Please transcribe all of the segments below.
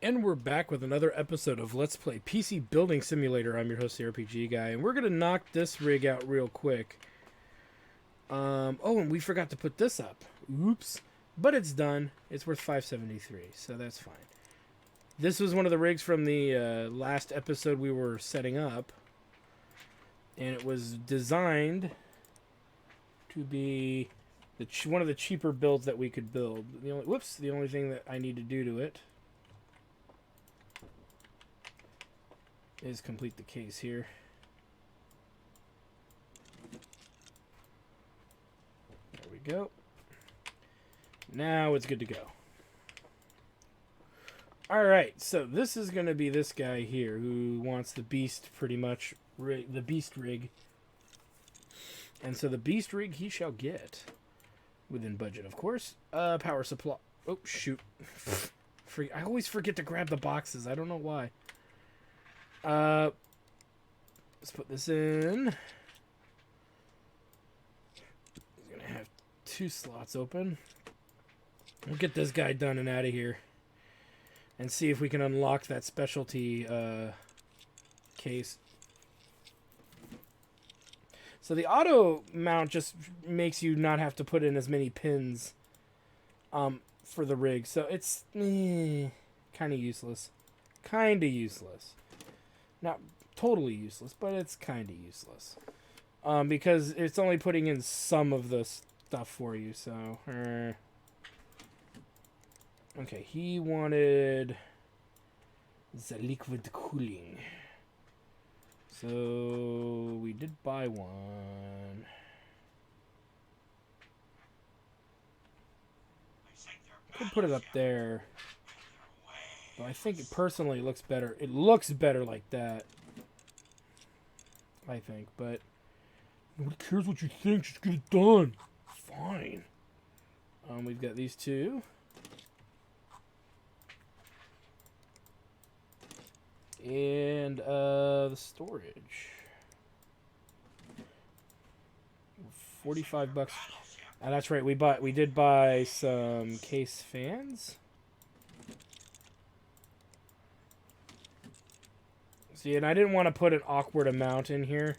And we're back with another episode of Let's Play PC Building Simulator. I'm your host, the RPG Guy, and we're going to knock this rig out real quick. Oh, and we forgot to put this up. Oops. But it's done. It's worth $573, so that's fine. This was one of the rigs from the last episode we were setting up. And it was designed to be one of the cheaper builds that we could build. The only thing that I need to do to it is complete the case here. There we go. Now it's good to go. Alright, so this is going to be this guy here who wants the beast pretty much, the beast rig. And so the beast rig he shall get. Within budget, of course. Power supply. Oh, shoot. I always forget to grab the boxes. I don't know why. Let's put this in. He's gonna have 2 slots open. We'll get this guy done and out of here. And see if we can unlock that specialty case. So the auto mount just makes you not have to put in as many pins for the rig. So it's kind of useless. Kind of useless. Not totally useless, but it's kind of useless. Because it's only putting in some of the stuff for you, so... Okay, he wanted the liquid cooling. So, we did buy one. Could put it up there. But I think it personally looks better. It looks better like that. I think, but nobody cares what you think. Just get it done. Fine. We've got these two. And the storage. 45 bucks. That's right. We did buy some case fans. See, and I didn't want to put an awkward amount in here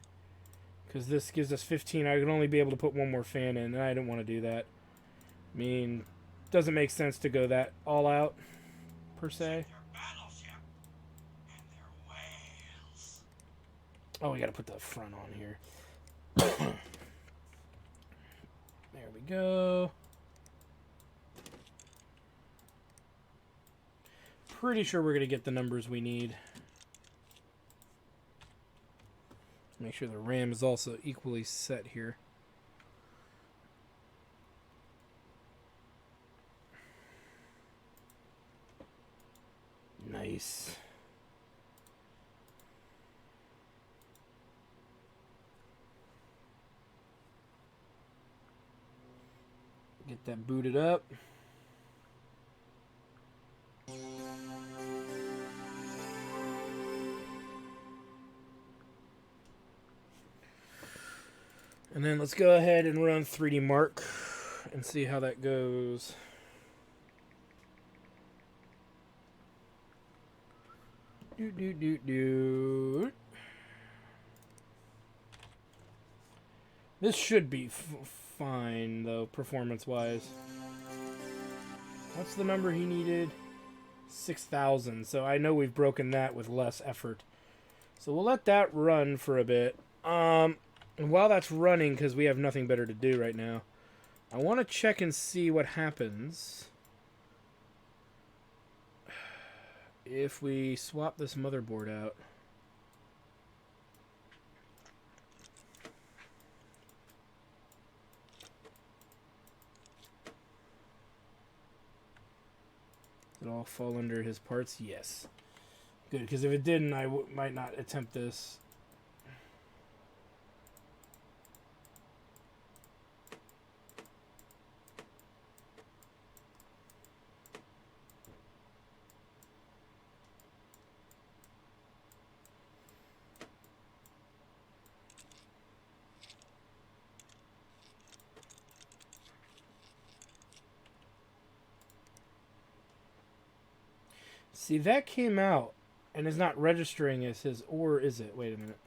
because this gives us 15. I could only be able to put one more fan in, and I didn't want to do that. I mean, doesn't make sense to go that all out per se. Oh, we got to put the front on here. There we go. Pretty sure we're going to get the numbers we need. Make sure the RAM is also equally set here. Nice. Get that booted up. And then let's go ahead and run 3D Mark and see how that goes. This should be fine, though, performance-wise. What's the number he needed? 6,000. So I know we've broken that with less effort. So we'll let that run for a bit. And while that's running, because we have nothing better to do right now, I want to check and see what happens if we swap this motherboard out. Did it all fall under his parts? Yes. Good, because if it didn't, I might not attempt this. See, that came out and is not registering as his, or is it? Wait a minute.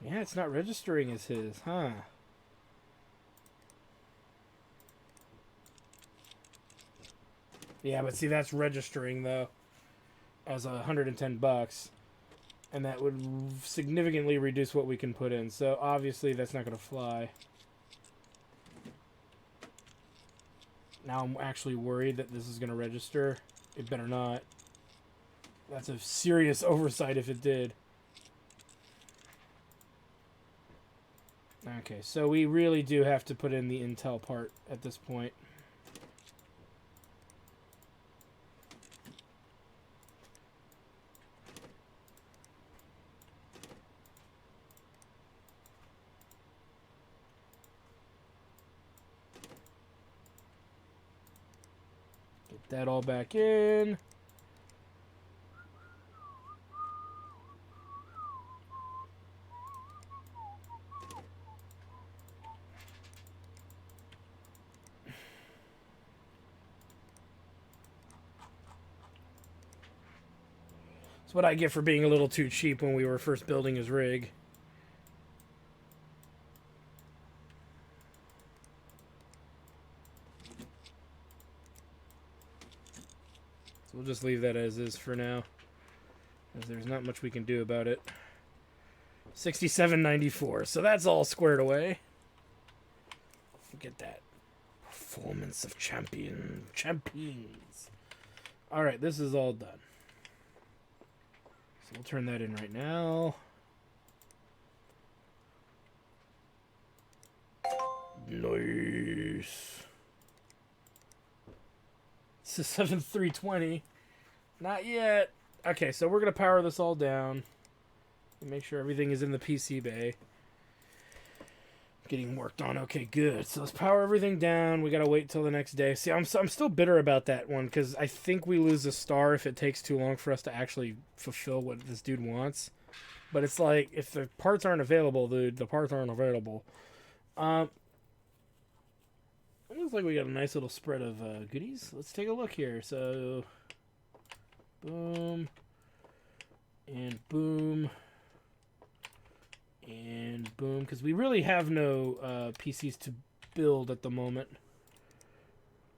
Yeah, it's not registering as his, huh? Yeah, but see, that's registering, though, as $110. And that would significantly reduce what we can put in. So, obviously, that's not going to fly. Now I'm actually worried that this is going to register. It better not. That's a serious oversight if it did. Okay, so we really do have to put in the Intel part at this point. Get that all back in. That's what I get for being a little too cheap when we were first building his rig. So we'll just leave that as is for now, because there's not much we can do about it. 6794, so that's all squared away. Get that. Performance of champions. Alright, this is all done. So we'll turn that in right now. Nice. It's a 7320. Not yet. Okay, so we're going to power this all down. Make sure everything is in the PC bay. Getting worked on. Okay, good. So let's power everything down. We gotta wait till the next day. See, I'm still bitter about that one, because I think we lose a star if it takes too long for us to actually fulfill what this dude wants. But it's like, if the parts aren't available, dude, the parts aren't available. It looks like we got a nice little spread of goodies. Let's take a look here. So, boom. And boom. And boom, because we really have no PCs to build at the moment.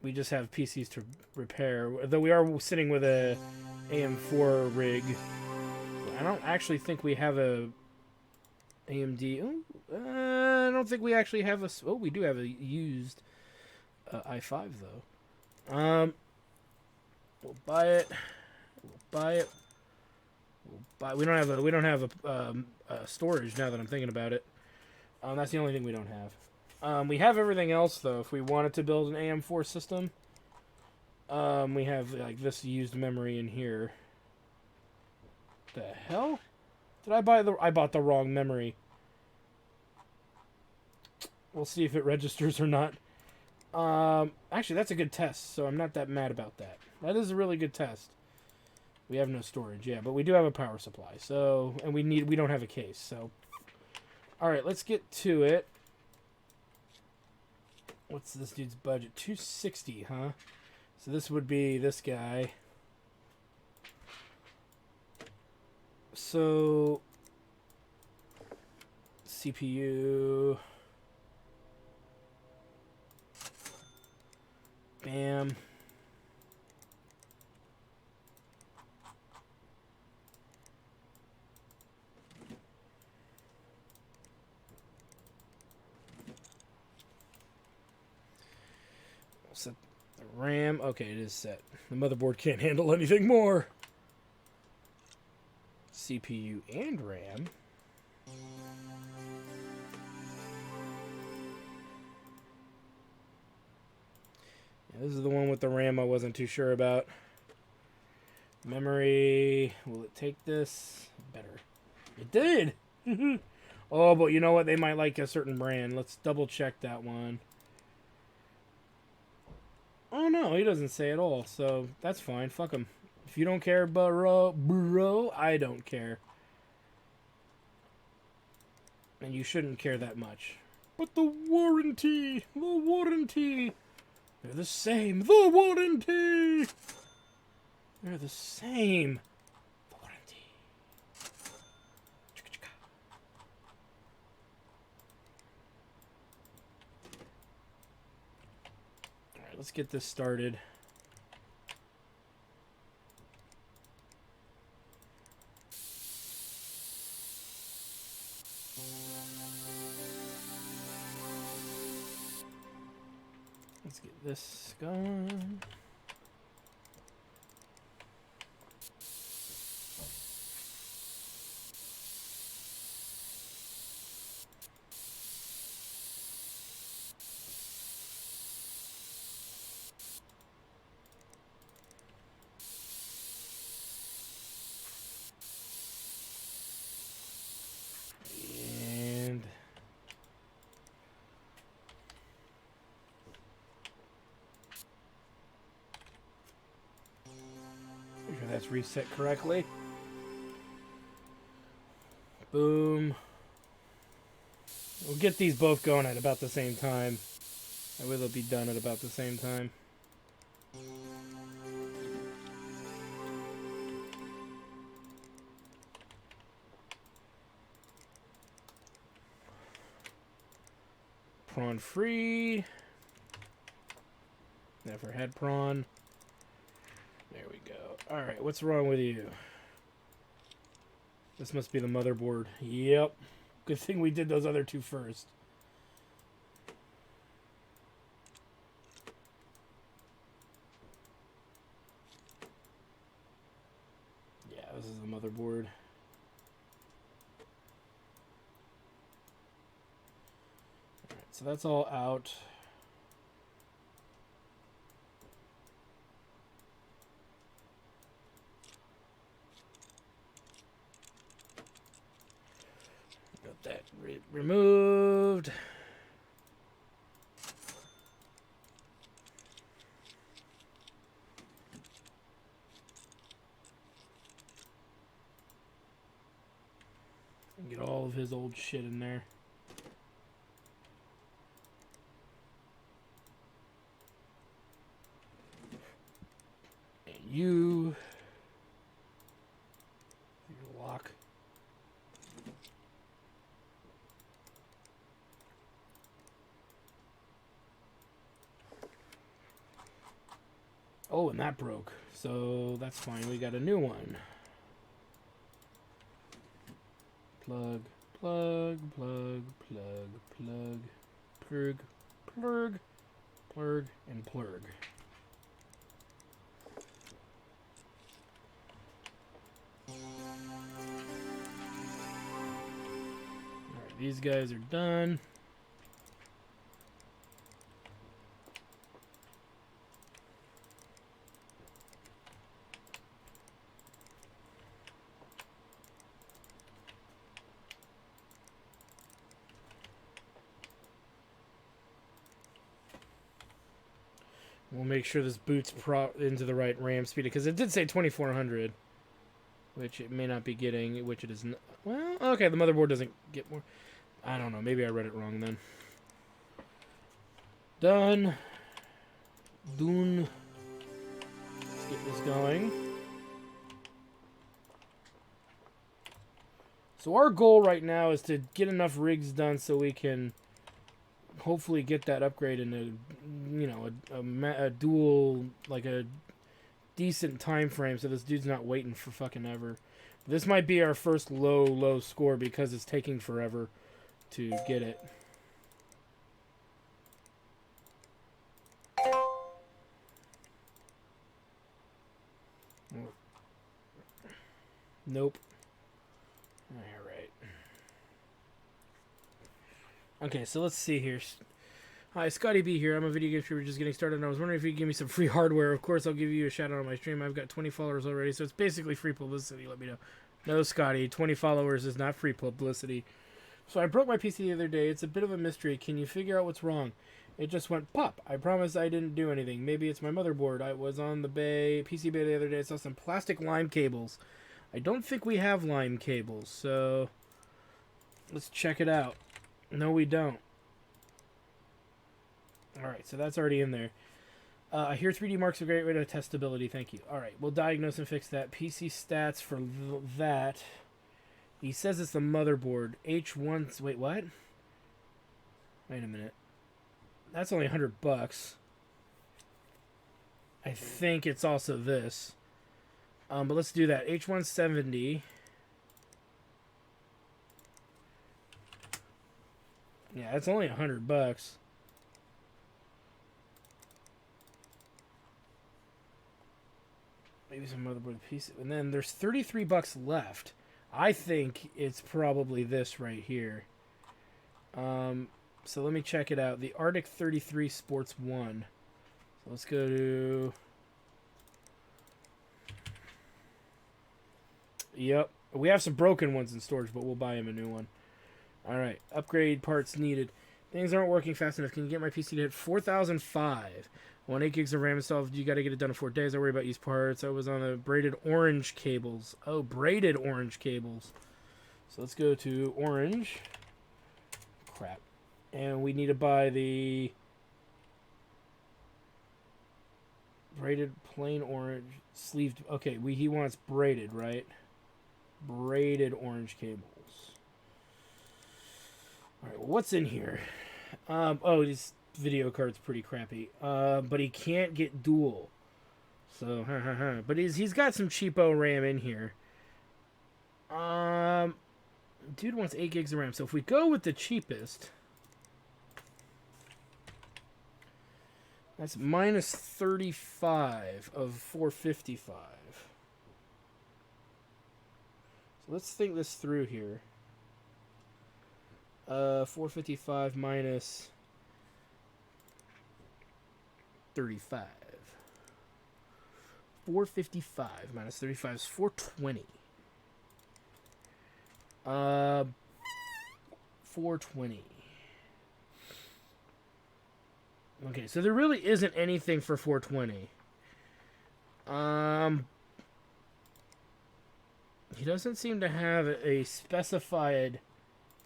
We just have PCs to repair. Though we are sitting with a AM4 rig. I don't actually think we have a AMD. I don't think we actually have a. Oh, we do have a used i5 though. We'll buy it. We'll buy it. We don't have a storage now that I'm thinking about it. That's the only thing we don't have. We have everything else though. If we wanted to build an AM4 system, we have like this used memory in here. The hell? Did I buy I bought the wrong memory. We'll see if it registers or not. Actually, that's a good test, so I'm not that mad about that. That is a really good test. We have no storage, yeah, but we do have a power supply. So, and we don't have a case. So, all right, let's get to it. What's this dude's budget? 260, huh? So this would be this guy. So, CPU. Bam. Set the RAM. Okay, it is set. The motherboard can't handle anything more. CPU and RAM. Yeah, this is the one with the RAM I wasn't too sure about. Memory. Will it take this? Better. It did! Oh, but you know what? They might like a certain brand. Let's double check that one. Oh no, he doesn't say at all, so that's fine. Fuck him. If you don't care, bro, I don't care. And you shouldn't care that much. But the warranty! They're the same. The warranty! They're the same. Alright, let's get this started. Let's get this going. And make sure that's reset correctly. Boom. We'll get these both going at about the same time. That way they'll be done at about the same time. Prawn free. Never had prawn. There we go. Alright, what's wrong with you? This must be the motherboard. Yep. Good thing we did those other two first. Yeah, this is the motherboard. Alright, so that's all out. Got that removed. And get all of his old shit in there. And you. Your lock. Oh, and that broke. So that's fine. We got a new one. Plug, plug, plug, plug, plug, plug, plug, plug, and plug. Alright, these guys are done. We'll make sure this boots into the right RAM speed, because it did say 2400, which it may not be getting, which it is not. Well, okay, the motherboard doesn't get more. I don't know, maybe I read it wrong then. Done. Done. Let's get this going. So our goal right now is to get enough rigs done so we can hopefully get that upgrade in a, you know, a dual, like a decent time frame, so this dude's not waiting for fucking ever. This might be our first low score because it's taking forever to get it. Nope. Alright. Okay, so let's see here. Hi, Scotty B here. I'm a video game streamer just getting started, and I was wondering if you could give me some free hardware. Of course, I'll give you a shout out on my stream. I've got 20 followers already, so it's basically free publicity. Let me know. No, Scotty, 20 followers is not free publicity. So I broke my PC the other day. It's a bit of a mystery. Can you figure out what's wrong? It just went pop. I promise I didn't do anything. Maybe it's my motherboard. I was on the PC Bay the other day. I saw some plastic line cables. I don't think we have line cables, so let's check it out. No, we don't. Alright, so that's already in there. I hear 3D marks are a great way to test stability. Thank you. All right, we'll diagnose and fix that. PC stats for that. He says it's the motherboard. H1. Wait, what? Wait a minute. That's only $100. I think it's also this. But let's do that. H170. Yeah, it's only $100. Maybe some motherboard piece. And then there's $33 left. I think it's probably this right here. So let me check it out. The Arctic 33 Sports 1. So let's go to... Yep. We have some broken ones in storage, but we'll buy him a new one. Alright. Upgrade parts needed. Things aren't working fast enough. Can you get my PC to hit 4,005? I want 8 gigs of RAM installed. You got to get it done in 4 days. I worry about used parts. I was on the braided orange cables. Oh, braided orange cables. So let's go to orange. Crap. And we need to buy the braided plain orange sleeved. Okay, he wants braided, right? Braided orange cables. All right, well, what's in here? Oh, this video card's pretty crappy. But he can't get dual. So, but he's got some cheapo RAM in here. Dude wants 8 gigs of RAM. So if we go with the cheapest, that's minus 35 of 455. So let's think this through here. 455 minus 35. 455 minus 35 is 420. 420. Okay, so there really isn't anything for 420. He doesn't seem to have a specified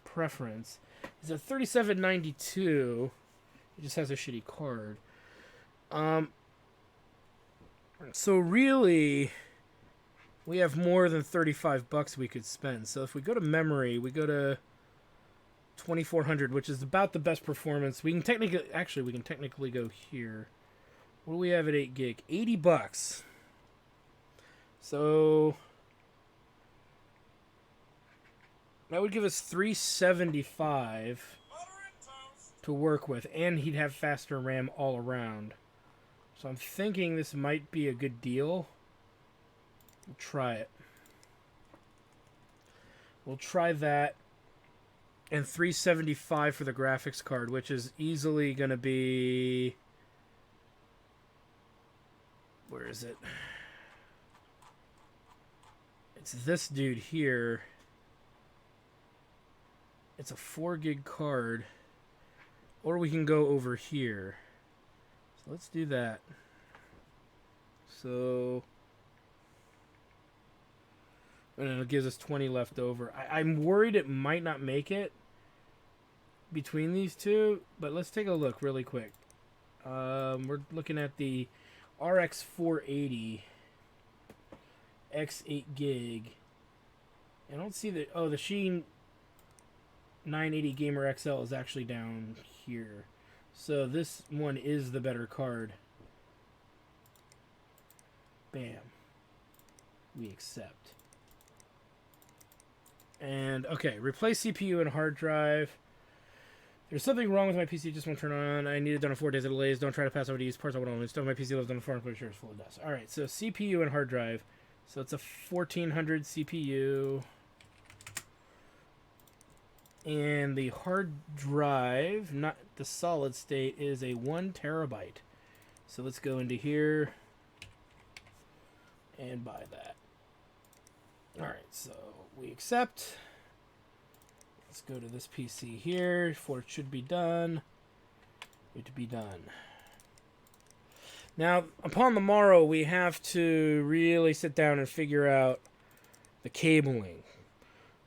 preference. He's at 3792. He just has a shitty card. So really, we have more than $35 we could spend. So if we go to memory, we go to 2400, which is about the best performance. We can technically go here. What do we have at 8 gig? $80. So that would give us 375 to work with, and he'd have faster RAM all around. So I'm thinking this might be a good deal. We'll try it. We'll try that. And 375 for the graphics card, which is easily going to be... Where is it? It's this dude here. It's a 4 gig card. Or we can go over here. So let's do that. So... And it gives us 20 left over. I'm worried it might not make it between these two, but let's take a look really quick. We're looking at the RX 480 X 8 gig. I don't see the... Oh, the Sheen 980 Gamer XL is actually down here. So this one is the better card. Bam. We accept. And, okay, replace CPU and hard drive. There's something wrong with my PC, just won't turn on. I need it done in 4 days of delays. Don't try to pass over to use parts I want to install. My PC lives on the farm, but sure it's full of dust. Alright, so CPU and hard drive. So it's a 1400 CPU. And the hard drive, not the solid state, is a 1 terabyte. So let's go into here and buy that. Alright, so we accept. Let's go to this PC here for it should be done. It to be done. Now, upon the morrow, we have to really sit down and figure out the cabling.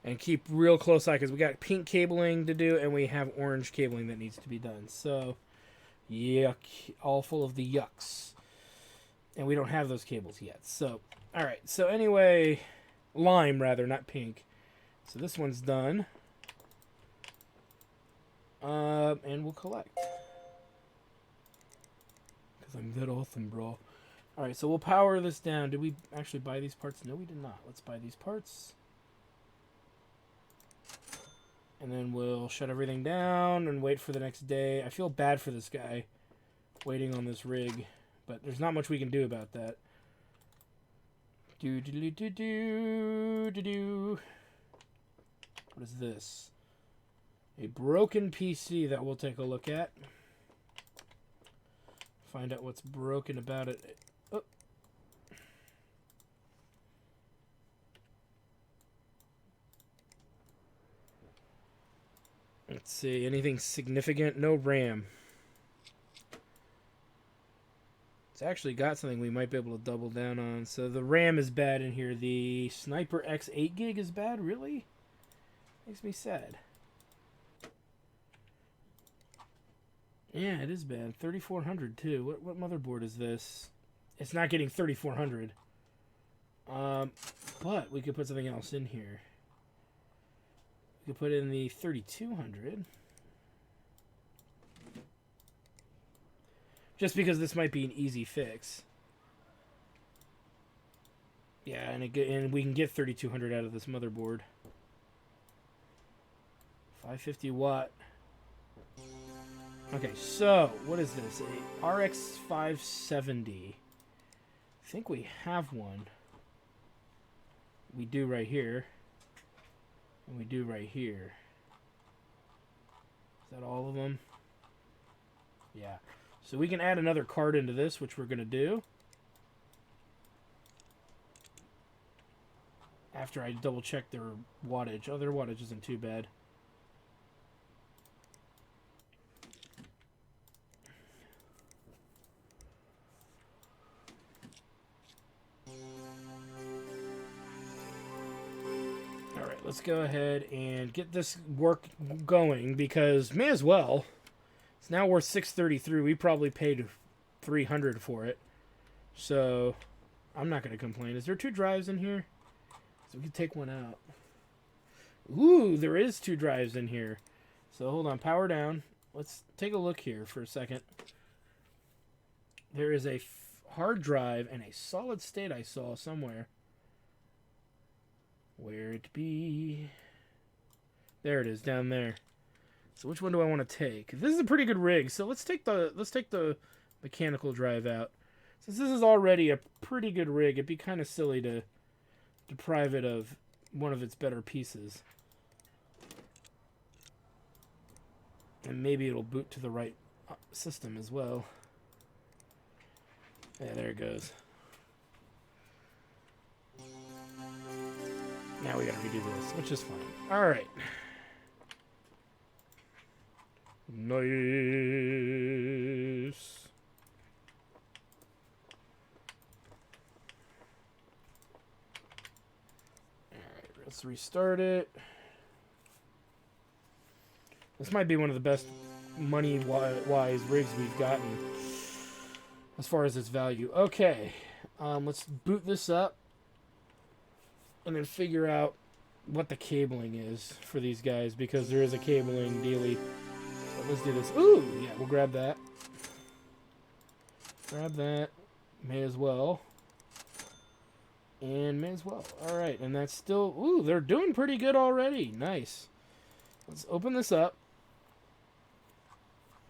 And keep real close eye, because we got pink cabling to do, and we have orange cabling that needs to be done. So, Yuck. All full of the yucks. And we don't have those cables yet. So, alright. So anyway, lime rather, not pink. So this one's done. And we'll collect. Because I'm that awesome, bro. Alright, so we'll power this down. Did we actually buy these parts? No, we did not. Let's buy these parts. And then we'll shut everything down and wait for the next day. I feel bad for this guy waiting on this rig, but there's not much we can do about that. Do-do-do-do-do-do-do. What is this? A broken PC that we'll take a look at. Find out what's broken about it. Oh. Let's see, anything significant? No RAM. It's actually got something we might be able to double down on. So the RAM is bad in here. The Sniper X 8 gig is bad? Really? Makes me sad. Yeah, it is bad. 3400 too. What motherboard is this? It's not getting 3400. But we could put something else in here. We could put in the 3200. Just because this might be an easy fix. Yeah, and we can get 3200 out of this motherboard. 550 watt. Okay, so what is this? A RX 570. I think we have one. We do right here. And we do right here. Is that all of them? Yeah. So we can add another card into this, which we're going to do. After I double check their wattage. Oh, their wattage isn't too bad. Let's go ahead and get this work going because may as well. It's now worth $633. We probably paid $300 for it, so I'm not going to complain. Is there 2 drives in here? So we can take one out. Ooh, there is 2 drives in here. So hold on, power down. Let's take a look here for a second. There is a hard drive and a solid state I saw somewhere. Where it be? There it is, down there. So which one do I want to take? This is a pretty good rig, so let's take the mechanical drive out. Since this is already a pretty good rig, it'd be kind of silly to deprive it of one of its better pieces. And maybe it'll boot to the right system as well. Yeah, there it goes. Now we gotta redo this, which is fine. Alright. Nice. Alright, let's restart it. This might be one of the best money-wise rigs we've gotten as far as its value. Okay, let's boot this up. And then figure out what the cabling is for these guys, because there is a cabling dealie. So let's do this. Ooh, yeah, we'll grab that. Grab that. May as well. And may as well. Alright, and that's still... Ooh, they're doing pretty good already. Nice. Let's open this up.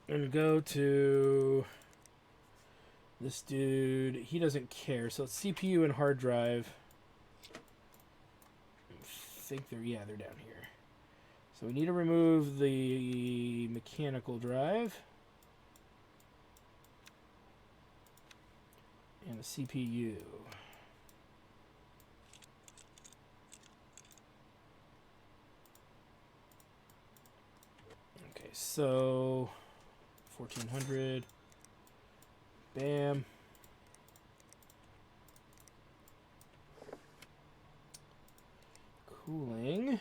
And go to... this dude. He doesn't care. So it's CPU and hard drive. I think they're down here. So we need to remove the mechanical drive and the CPU. Okay, so 1400. Bam. Cooling.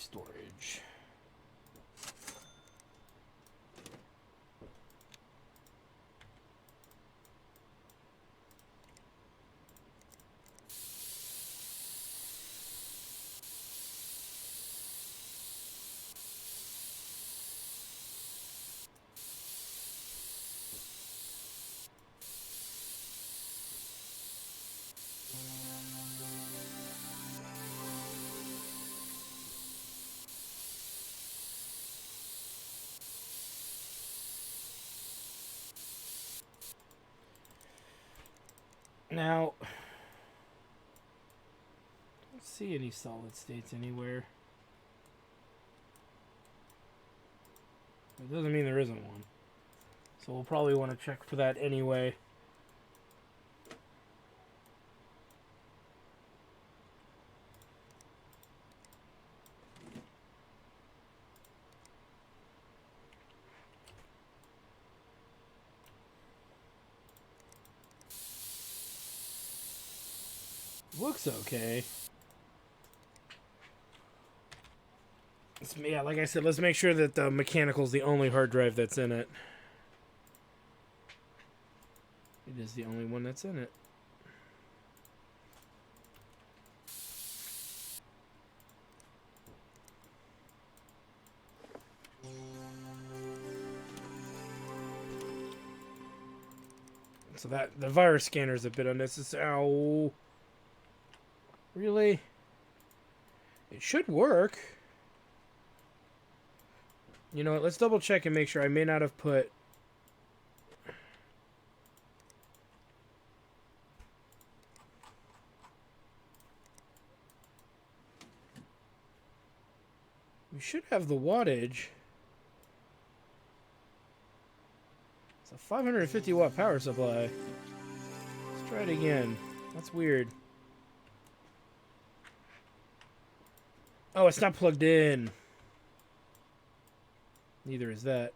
storage. Now, I don't see any solid states anywhere. It doesn't mean there isn't one. So we'll probably want to check for that anyway. Looks okay. Yeah, like I said, let's make sure that the mechanical's the only hard drive that's in it. It is the only one that's in it. So that the virus scanner is a bit unnecessary. Ow. Really? It should work. You know what? Let's double check and make sure. I may not have put... We should have the wattage. It's a 550 watt power supply. Let's try it again. That's weird. Oh, it's not plugged in. Neither is that.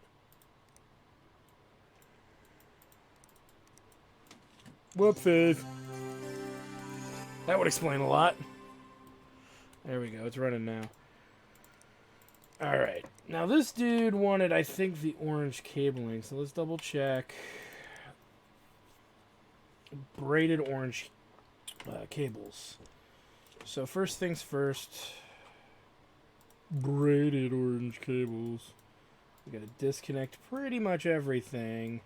Whoopsies. That would explain a lot. There we go. It's running now. Alright. Now this dude wanted, I think, the orange cabling. So let's double check. Braided orange cables. So first things first. Braided orange cables. We gotta disconnect pretty much everything.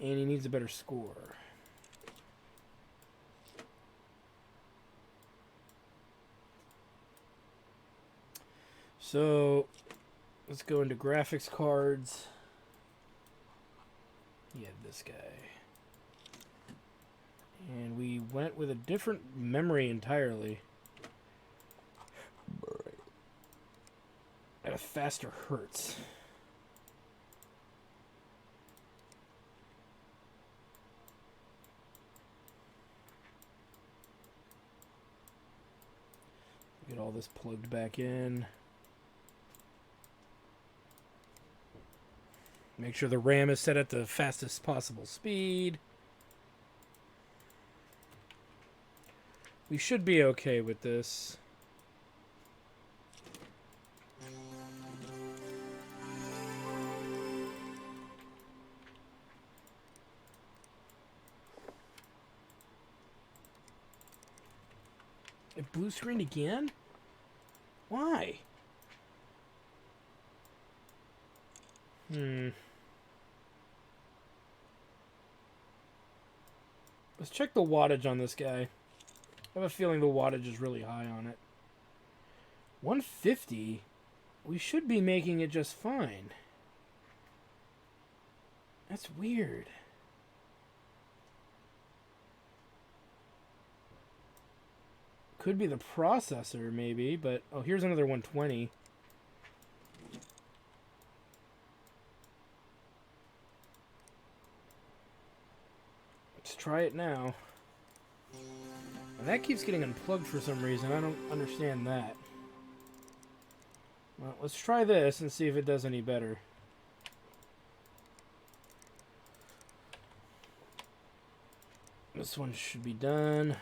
And he needs a better score. So let's go into graphics cards. Yeah, this guy. And we went with a different memory entirely. At a faster hertz. Get all this plugged back in. Make sure the RAM is set at the fastest possible speed. We should be okay with this. It blue screened again? Why? Let's check the wattage on this guy. I have a feeling the wattage is really high on it. 150? We should be making it just fine. That's weird. Could be the processor, maybe, but... Oh, here's another 120. Let's try it now. And that keeps getting unplugged for some reason. I don't understand that. Well, let's try this and see if it does any better. This one should be done.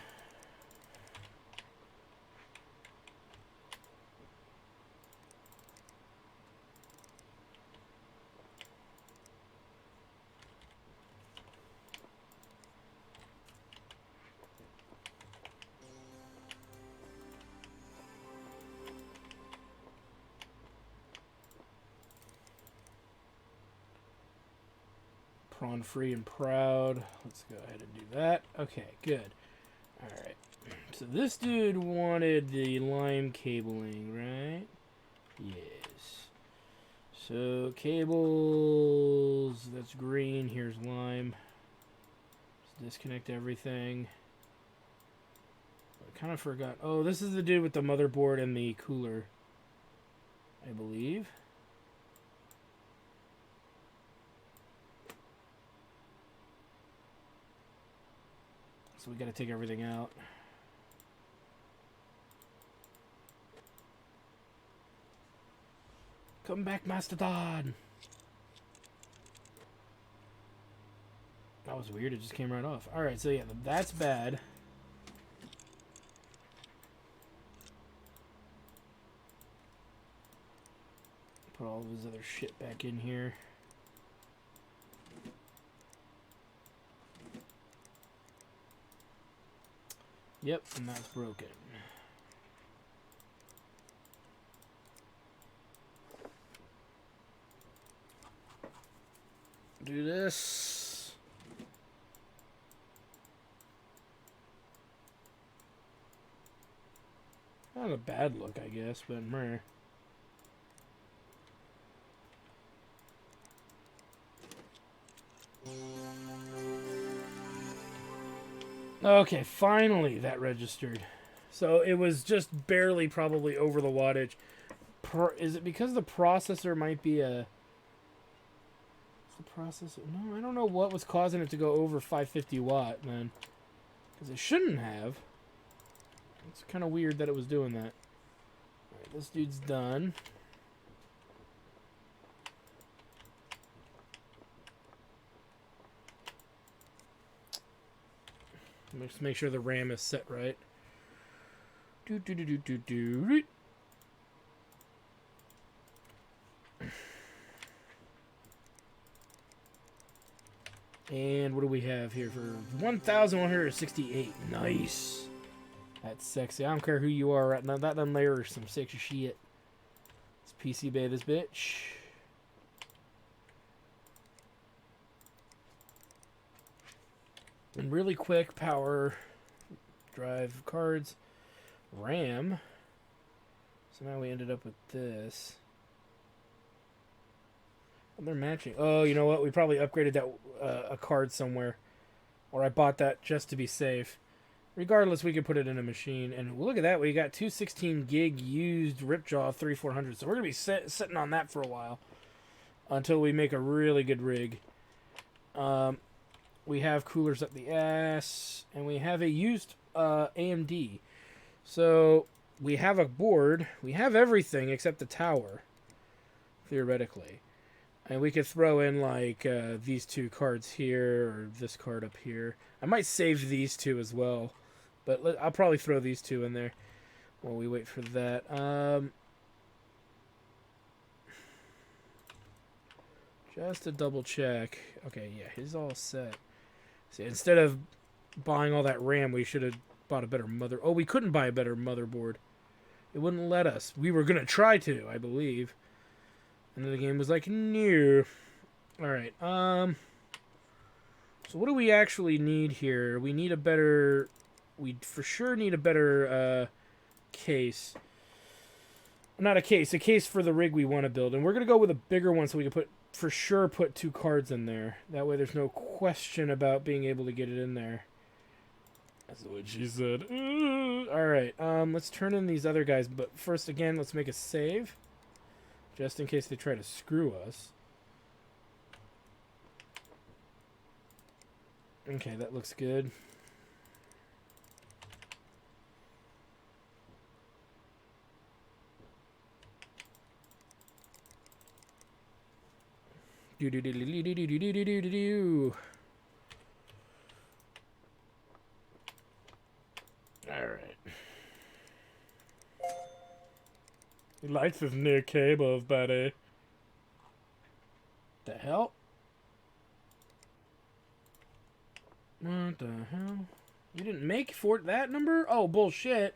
Prawn free and proud. Let's go ahead and do that. Okay, good. Alright. So this dude wanted the lime cabling, right? Yes. So cables, that's green. Here's lime. Let's disconnect everything. I kind of forgot. Oh, this is the dude with the motherboard and the cooler, I believe. So we got to take everything out. Come back, Mastodon! That was weird, it just came right off. Alright, so yeah, that's bad. Put all of his other shit back in here. Yep, and that's broken. Do this. Not a bad look, I guess, but meh. Okay, finally that registered. So it was just barely probably over the wattage. Is it because the processor might be a... The processor? No, I don't know what was causing it to go over 550 watt, man. Because it shouldn't have. It's kind of weird that it was doing that. Alright, this dude's done. Let's make sure the RAM is set right. And what do we have here for 1,168? Nice. That's sexy. I don't care who you are right now. That done layer some sexy shit. Let's PC bay this bitch. And really quick, power drive cards, RAM. So now we ended up with this. And they're matching. Oh, you know what? We probably upgraded that a card somewhere. Or I bought that just to be safe. Regardless, we could put it in a machine. And look at that. We got 216 gig used Ripjaw 3400. So we're going to be sitting on that for a while. Until we make a really good rig. We have coolers up the ass. And we have a used AMD. So we have a board. We have everything except the tower. Theoretically. And we could throw in, like, these two cards here, or this card up here. I might save these two as well. But I'll probably throw these two in there while we wait for that. Just to double check. Okay, yeah, he's all set. See, instead of buying all that RAM, we should have bought a better mother... Oh, we couldn't buy a better motherboard. It wouldn't let us. We were going to try to, I believe. And then the game was like, no. Alright, so what do we actually need here? We need a better... We for sure need a better, case. Not a case for the rig we want to build. And we're going to go with a bigger one so we can for sure put two cards in there. That way there's no question about being able to get it in there. That's what she said. Alright, let's turn in these other guys. But first, again, let's make a save. Just in case they try to screw us. Okay, that looks good. Do do do do do do do do do do do. Alright. He likes his new cables, buddy. The hell? What the hell? You didn't make for that number? Oh, bullshit.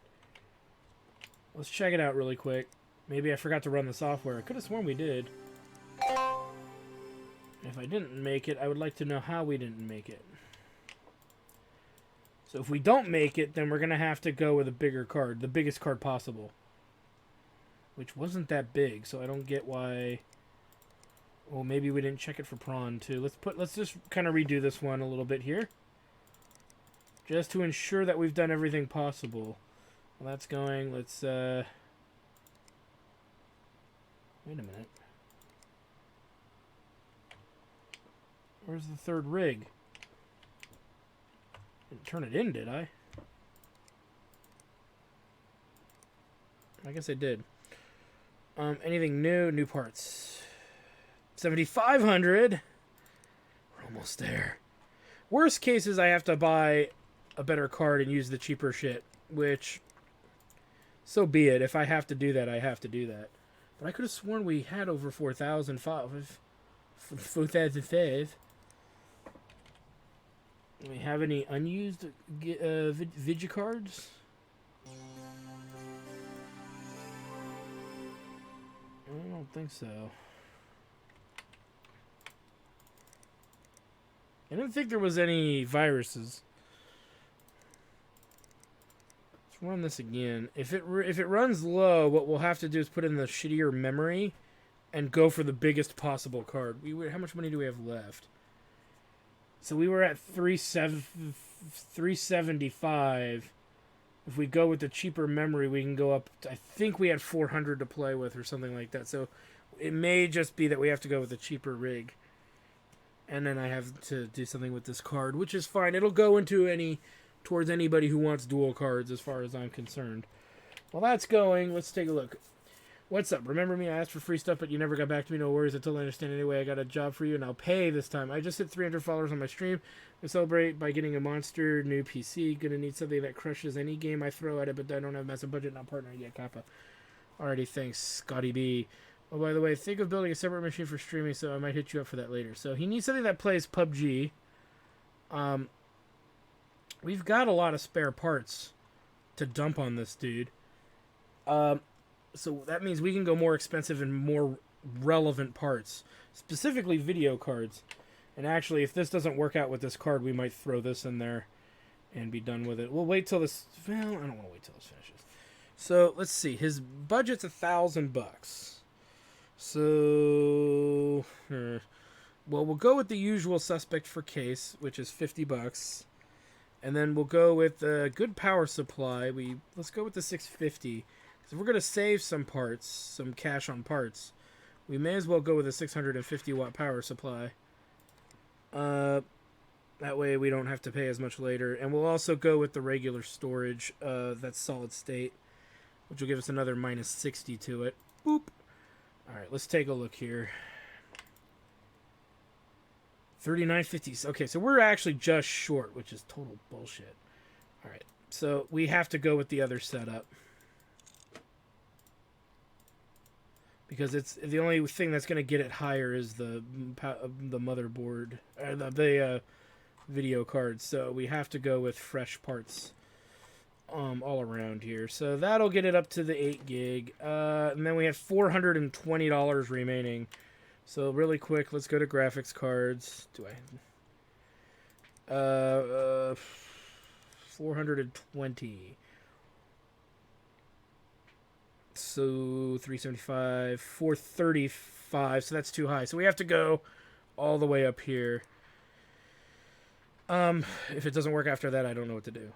Let's check it out really quick. Maybe I forgot to run the software. I could have sworn we did. If I didn't make it, I would like to know how we didn't make it. So if we don't make it, then we're going to have to go with a bigger card. The biggest card possible. Which wasn't that big, so I don't get why... Well, maybe we didn't check it for prawn, too. Let's just kind of redo this one a little bit here. Just to ensure that we've done everything possible. Well, that's going... Let's, Wait a minute. Where's the third rig? Didn't turn it in, did I? I guess I did. Anything new? New parts. 7,500. We're almost there. Worst case is I have to buy a better card and use the cheaper shit, which, so be it. If I have to do that, I have to do that. But I could have sworn we had over 4,005. 4,005. Do we have any unused Vigicards? I don't think so. I didn't think there was any viruses. Let's run this again. If it runs low, what we'll have to do is put in the shittier memory and go for the biggest possible card. How much money do we have left? So we were at 375. If we go with the cheaper memory, we can go up. I think we had 400 to play with or something like that. So it may just be that we have to go with a cheaper rig. And then I have to do something with this card, which is fine. It'll go towards anybody who wants dual cards as far as I'm concerned. While that's going, let's take a look. What's up? Remember me? I asked for free stuff, but you never got back to me. No worries. Until I understand anyway, I got a job for you, and I'll pay this time. I just hit 300 followers on my stream. I celebrate by getting a monster new PC. Gonna need something that crushes any game I throw at it, but I don't have a massive budget. Not partnering yet, Kappa. Alrighty, thanks, Scotty B. Oh, by the way, think of building a separate machine for streaming, so I might hit you up for that later. So he needs something that plays PUBG. We've got a lot of spare parts to dump on this dude. So that means we can go more expensive and more relevant parts. Specifically video cards. And actually, if this doesn't work out with this card, we might throw this in there and be done with it. We'll wait till this... Well, I don't want to wait till this finishes. So, let's see. His budget's $1,000. So... Well, we'll go with the usual suspect for case, which is $50. And then we'll go with a good power supply. Let's go with the 650. If we're going to save some parts, some cash on parts, we may as well go with a 650 watt power supply. That way we don't have to pay as much later. And we'll also go with the regular storage, that's solid state, which will give us another minus 60 to it. Boop. Alright, let's take a look here. 39.50. Okay, so we're actually just short, which is total bullshit. Alright, so we have to go with the other setup. Because it's the only thing that's going to get it higher is the motherboard, or the video card. So we have to go with fresh parts all around here. So that'll get it up to the 8 gig. And then we have $420 remaining. So really quick, let's go to graphics cards. 420. So 375, 435. So that's too high. So we have to go all the way up here. If it doesn't work after that, I don't know what to do.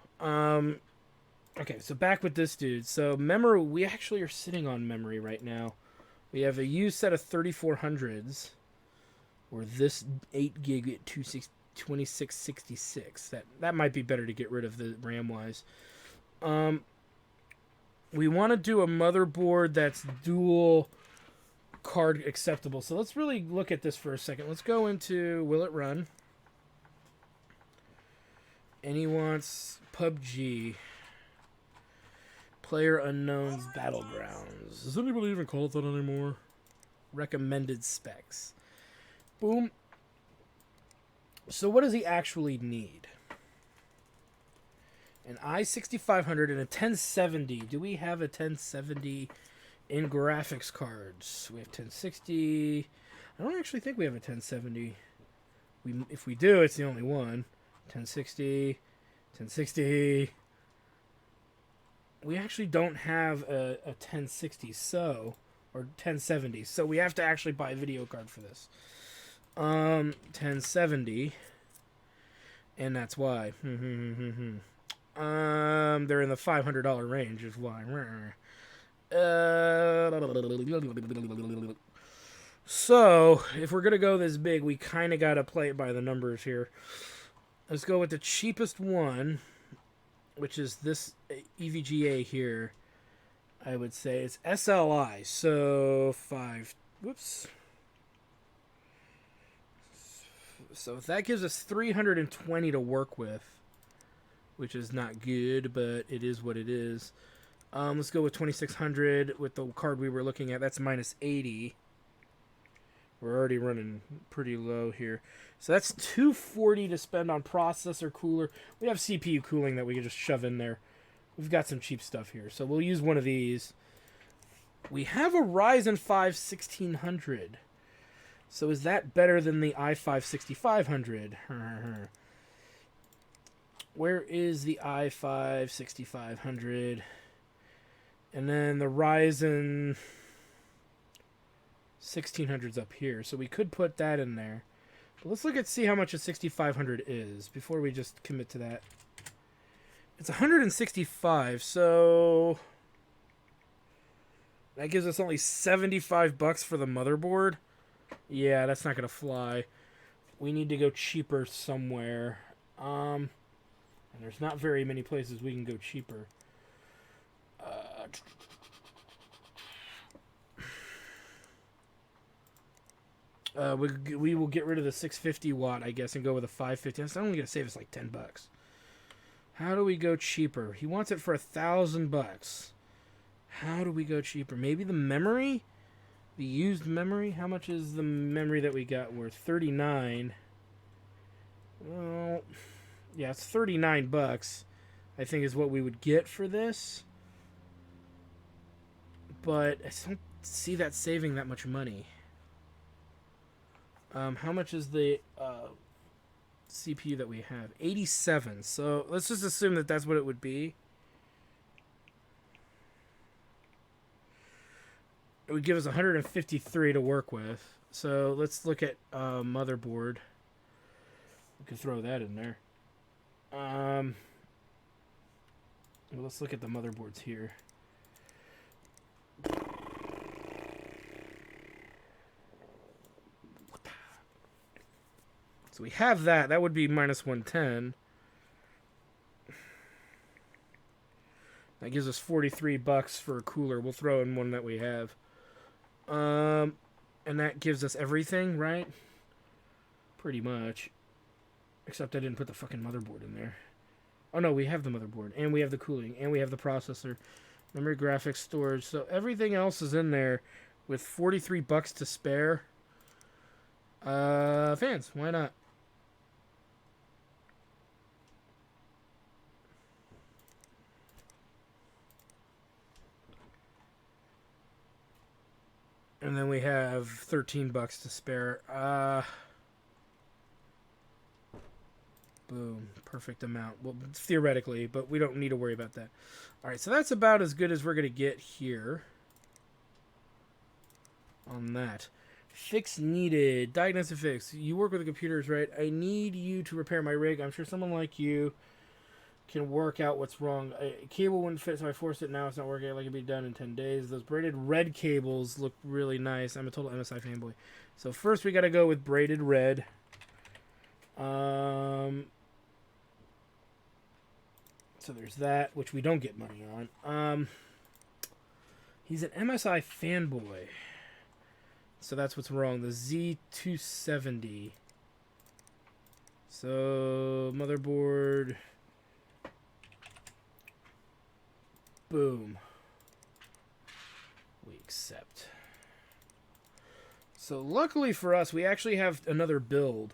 Okay, so back with this dude. So memory, we actually are sitting on memory right now. We have a used set of 3400s, or this 8 gig at 2666. That might be better to get rid of the RAM wise. We want to do a motherboard that's dual card acceptable. So let's really look at this for a second. Let's go into will it run? And he wants PUBG. PlayerUnknown's Battlegrounds. Does anybody even call it that anymore? Recommended specs. Boom. So what does he actually need? An i6500 and a 1070. Do we have a 1070 in graphics cards? We have 1060. I don't actually think we have a 1070. If we do, it's the only one. 1060. 1060. We actually don't have a 1060, or 1070, so we have to actually buy a video card for this. 1070, and that's why. They're in the $500 range, is why. So, if we're gonna go this big, we kind of gotta play it by the numbers here. Let's go with the cheapest one, which is this EVGA here. I would say it's SLI. So whoops. So that gives us 320 to work with, which is not good, but it is what it is. Let's go with 2600 with the card we were looking at. That's minus 80. We're already running pretty low here. So that's 240 to spend on processor, cooler. We have CPU cooling that we can just shove in there. We've got some cheap stuff here, so we'll use one of these. We have a Ryzen 5 1600. So is that better than the i5 6500? Where is the i5 6500? And then the Ryzen 1600's up here, so we could put that in there. But let's look at see how much a 6500 is before we just commit to that. It's 165, so that gives us only $75 for the motherboard. Yeah, that's not gonna fly. We need to go cheaper somewhere. And there's not very many places we can go cheaper. We will get rid of the 650 watt, I guess, and go with a 550. That's only gonna save us like $10. How do we go cheaper? He wants it for $1,000. How do we go cheaper? Maybe the memory? The used memory? How much is the memory that we got worth? 39. Well, yeah, it's $39, I think is what we would get for this. But I just don't see that saving that much money. How much is the CPU that we have? 87. So let's just assume that that's what it would be. It would give us 153 to work with. So let's look at motherboard. We could throw that in there. Well, let's look at the motherboards here. So we have that. That would be minus 110. That gives us $43 for a cooler. We'll throw in one that we have. And that gives us everything, right? Pretty much. Except I didn't put the fucking motherboard in there. Oh no, we have the motherboard. And we have the cooling. And we have the processor. Memory, graphics, storage. So everything else is in there with $43 to spare. Fans, why not? And then we have $13 to spare. Boom. Perfect amount. Well, theoretically, but we don't need to worry about that. Alright, so that's about as good as we're going to get here. On that. Fix needed. Diagnosis fix. You work with the computers, right? I need you to repair my rig. I'm sure someone like you can work out what's wrong. A cable wouldn't fit, so I forced it. Now it's not working. Like it'd be done in 10 days. Those braided red cables look really nice. I'm a total MSI fanboy. So first we got to go with braided red. So there's that, which we don't get money on. He's an MSI fanboy. So that's what's wrong. The Z270. So motherboard. Boom. We accept. So luckily for us, we actually have another build.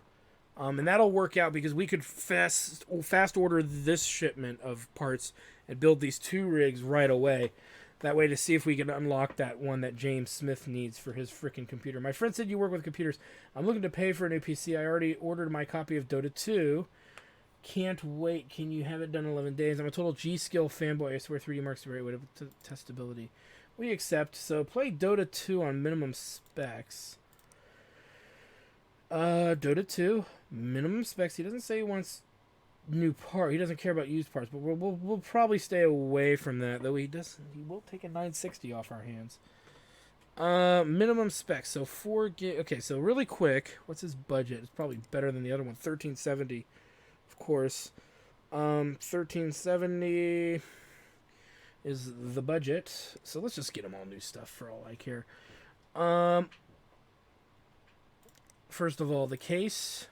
And that'll work out because we could fast order this shipment of parts and build these 2 rigs right away. That way to see if we can unlock that one that James Smith needs for his freaking computer. My friend said you work with computers. I'm looking to pay for a new PC. I already ordered my copy of Dota 2. Can't wait. Can you have it done in 11 days? I'm a total G-Skill fanboy. I swear 3D Mark's the right way to testability. We accept. So play Dota 2 on minimum specs. Dota 2, minimum specs. He doesn't say he wants new part. He doesn't care about used parts, but we'll probably stay away from that. Though he will take a 960 off our hands. Minimum specs. So 4 gig. Okay, so really quick. What's his budget? It's probably better than the other one. 1370, of course. 1370 is the budget. So let's just get him all new stuff for all I care. First of all, the case.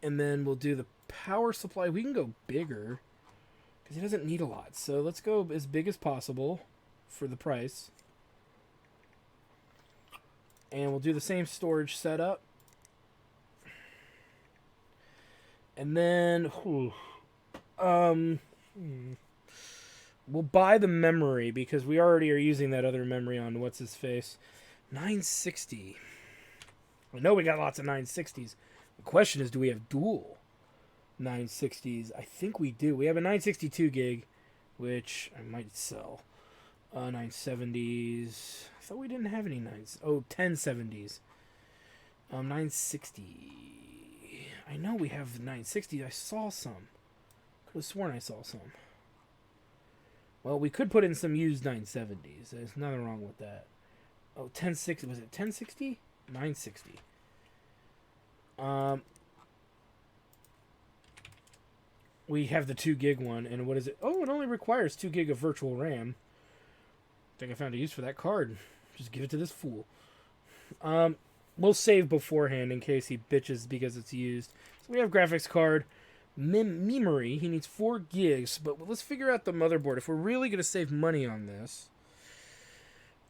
And then we'll do the power supply. We can go bigger because he doesn't need a lot. So let's go as big as possible for the price. And we'll do the same storage setup. And then we'll buy the memory because we already are using that other memory on what's his face. 960. I know we got lots of 960s. The question is, do we have dual 960s? I think we do. We have a 962 gig, which I might sell. 970s. I thought we didn't have any 1070s. 960. I know we have 960. I saw some. Could have sworn I saw some. Well, we could put in some used 970s. There's nothing wrong with that. Oh, 1060. Was it 1060? 960. We have the 2 gig one, and what is it? Oh, it only requires 2 gig of virtual RAM. I think I found a use for that card. Just give it to this fool. We'll save beforehand in case he bitches because it's used. So we have graphics card. Memory. He needs 4 gigs, but let's figure out the motherboard. If we're really going to save money on this,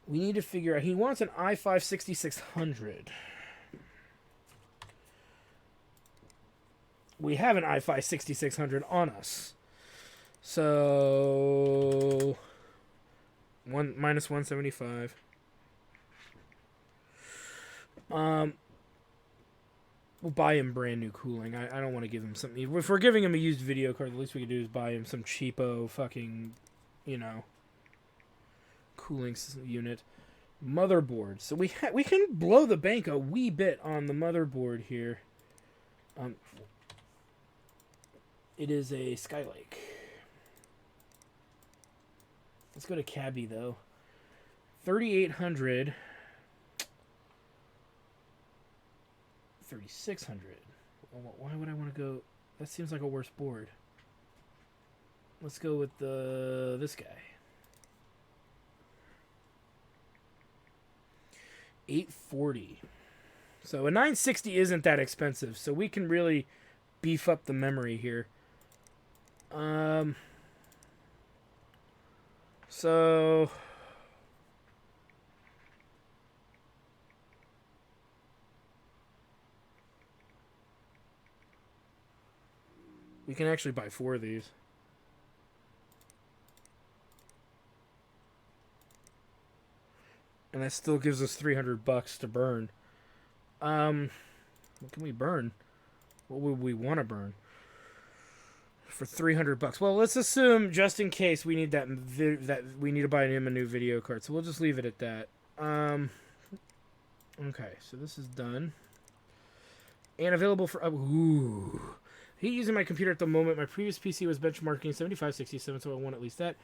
we need to figure out... He wants an i5 6600. We have an i5 6600 on us. So... minus 175. We'll buy him brand new cooling. I don't want to give him something... If we're giving him a used video card, the least we can do is buy him some cheapo fucking, cooling unit. Motherboard. So we can blow the bank a wee bit on the motherboard here. It is a Skylake. Let's go to Cabby though. 3800. 3600. Why would I want to go? That seems like a worse board. Let's go with this guy. 840. So a 960 isn't that expensive, so we can really beef up the memory here. So we can actually buy 4 of these. And that still gives us $300 to burn. What can we burn? What would we want to burn? For $300. Well, let's assume just in case we need that we need to buy him a new video card. So we'll just leave it at that. Okay, so this is done. And available for ooh. He's using my computer at the moment. My previous PC was benchmarking 7567, so I want at least that.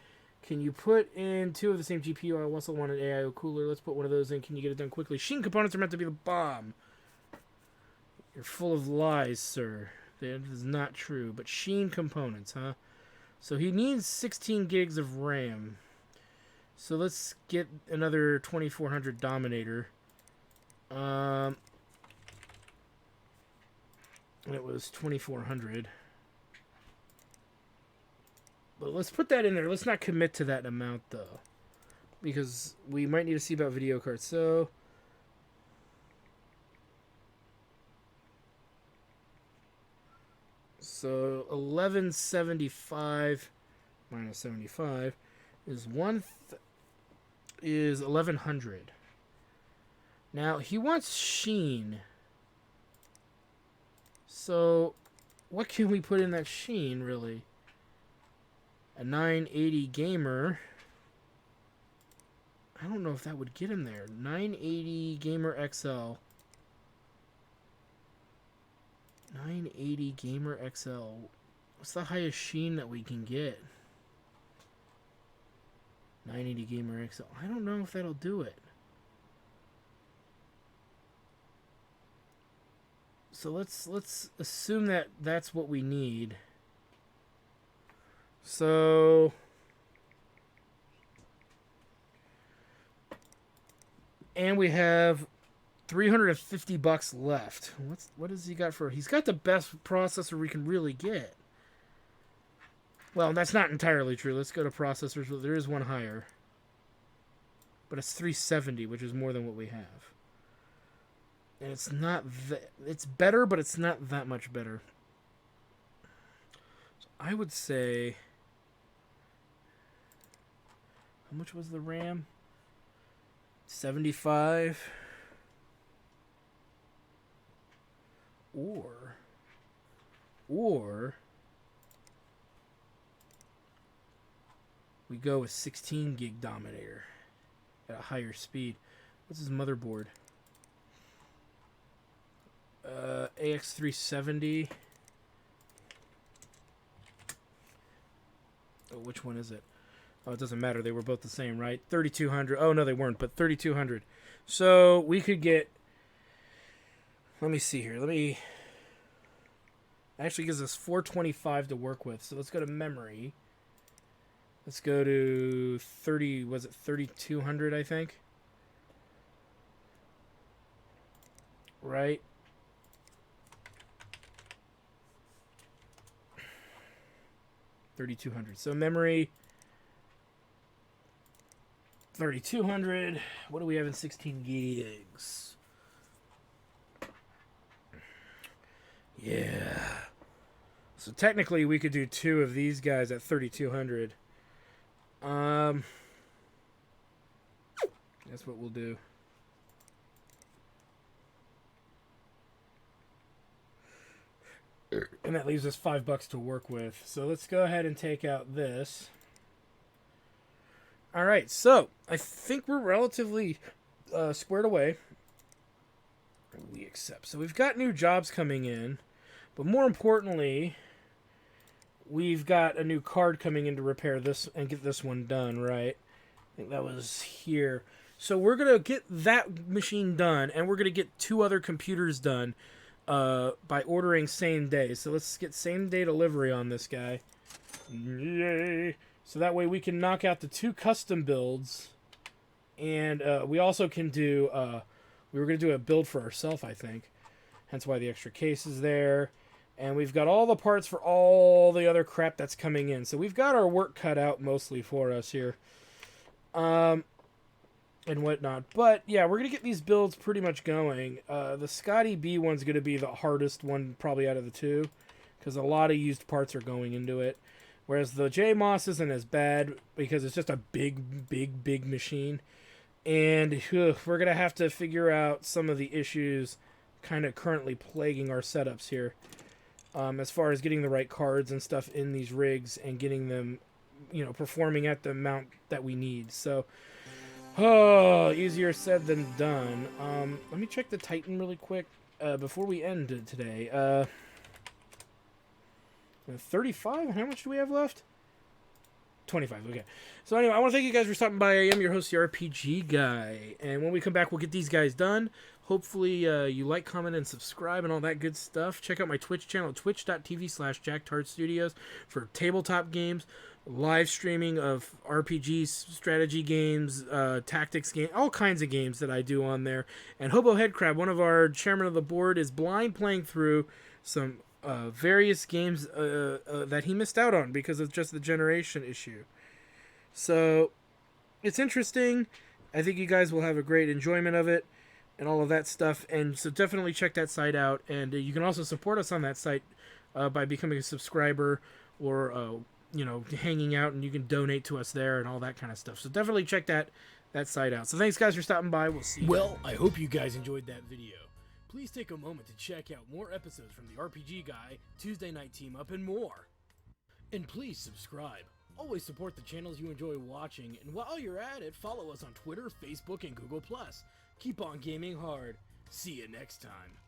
Can you put in 2 of the same GPU? I also want an AIO cooler. Let's put one of those in. Can you get it done quickly? Sheen components are meant to be the bomb. You're full of lies, sir. That is not true. But Sheen components, huh? So he needs 16 gigs of RAM. So let's get another 2400 Dominator. And it was 2400. But let's put that in there. Let's not commit to that amount, though. Because we might need to see about video cards. So... So 1175 minus 75 is is 1100. Now he wants sheen. So what can we put in that sheen really? A 980 gamer. I don't know if that would get him there. 980 gamer XL. 980 Gamer XL. What's the highest sheen that we can get? 980 Gamer XL. I don't know if that'll do it. So let's assume that that's what we need. So and we have $350 left. What has he got for? He's got the best processor we can really get. Well, that's not entirely true. Let's go to processors. There is one higher, but it's 370, which is more than what we have. And it's not that. It's better, but it's not that much better. So I would say. How much was the RAM? 75. Or we go with 16 gig Dominator at a higher speed. What's his motherboard? AX370. Oh, which one is it? Oh, it doesn't matter. They were both the same, right? 3200. Oh, no, they weren't, but 3200. So we could get... Let me see here. Actually gives us 425 to work with. So let's go to memory. Let's go to 30. Was it 3200? I think. Right. $3,200. So memory. 3,200. What do we have in 16 gigs? Yeah. So technically we could do two of these guys at 3,200. That's what we'll do. And that leaves us $5 to work with. So let's go ahead and take out this. All right, so I think we're relatively squared away. We accept. So we've got new jobs coming in. But more importantly, we've got a new card coming in to repair this and get this one done, right? I think that was here. So we're going to get that machine done, and we're going to get two other computers done by ordering same day. So let's get same day delivery on this guy. Yay! So that way we can knock out the two custom builds, and we also can do... we were going to do a build for ourselves, I think. Hence why the extra case is there. And we've got all the parts for all the other crap that's coming in. So we've got our work cut out mostly for us here. And whatnot. But, yeah, we're going to get these builds pretty much going. The Scotty B one's going to be the hardest one probably out of the two. Because a lot of used parts are going into it. Whereas the J Moss isn't as bad because it's just a big machine. And we're going to have to figure out some of the issues kind of currently plaguing our setups here. As far as getting the right cards and stuff in these rigs and getting them, performing at the amount that we need. So, easier said than done. Let me check the Titan really quick before we end today. 35? How much do we have left? 25, okay. So anyway, I want to thank you guys for stopping by. I am your host, the RPG Guy. And when we come back, we'll get these guys done. Hopefully you like, comment, and subscribe and all that good stuff. Check out my Twitch channel, twitch.tv/JackTardStudios for tabletop games, live streaming of RPGs, strategy games, tactics games, all kinds of games that I do on there. And Hobo Headcrab, one of our chairman of the board, is blind playing through some various games that he missed out on because of just the generation issue. So it's interesting. I think you guys will have a great enjoyment of it and all of that stuff. And so definitely check that site out. And you can also support us on that site by becoming a subscriber or hanging out, and you can donate to us there and all that kind of stuff. So definitely check that site out. So thanks guys for stopping by. We'll see you. Well, I hope you guys enjoyed that video. Please take a moment to check out more episodes from the RPG Guy, Tuesday Night Team Up, and more. And please subscribe. Always support the channels you enjoy watching, and while you're at it, follow us on Twitter, Facebook, and Google+. Keep on gaming hard. See you next time.